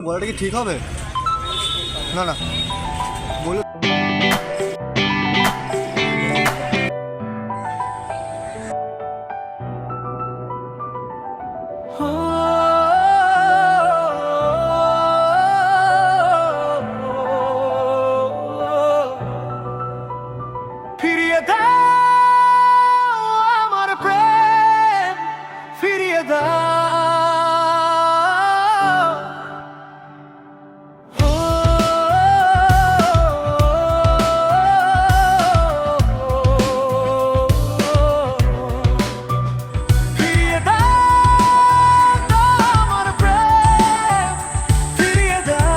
বলাটা কি ঠিক হবে? না না, বলে ফিরিয়ে দাও আমার প্রেম, ফিরিয়ে দাও। ফিরিয়ে দাও আমার প্রেম, ফিরিয়ে দাও।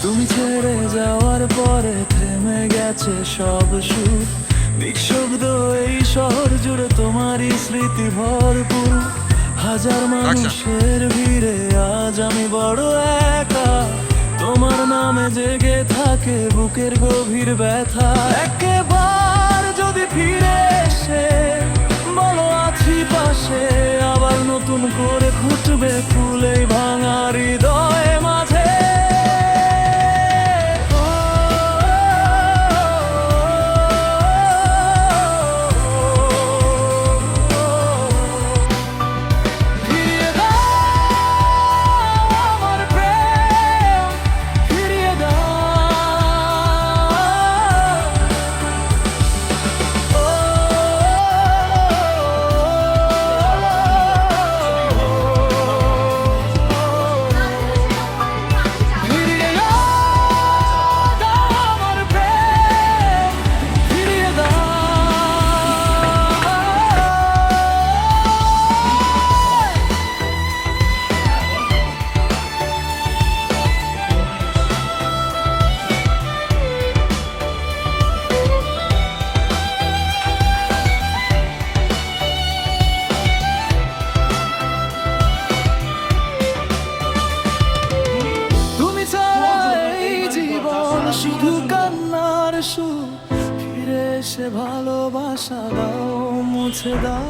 তুমি ছেড়ে যাওয়ার পরে থেমে গেছে সব সুর, নিঃশব্দ এই শহর জুড়ে তোমারই স্মৃতি ভরপুর। হাজার মানুষের ভিড়ে আজ আমি বড় একা, তোমার নামে জেগে থাকে বুকের গভীর ব্যথা। একবার যদি ফিরে এসে বলো আছি পাশে, আবার নতুন করে ফুটবে ফুল এই ভাঙা হৃদয় মাঝে। ফিরিয়ে দাও আমার প্রেম, ফিরিয়ে দাও। ফিরিয়ে দাও আমার প্রেম, ফিরিয়ে দাও। তুমি ছাড়া এই জীবন শুধু কান্নার সুর, ফিরে এসে ভালোবাসা দাও, মুছে দাও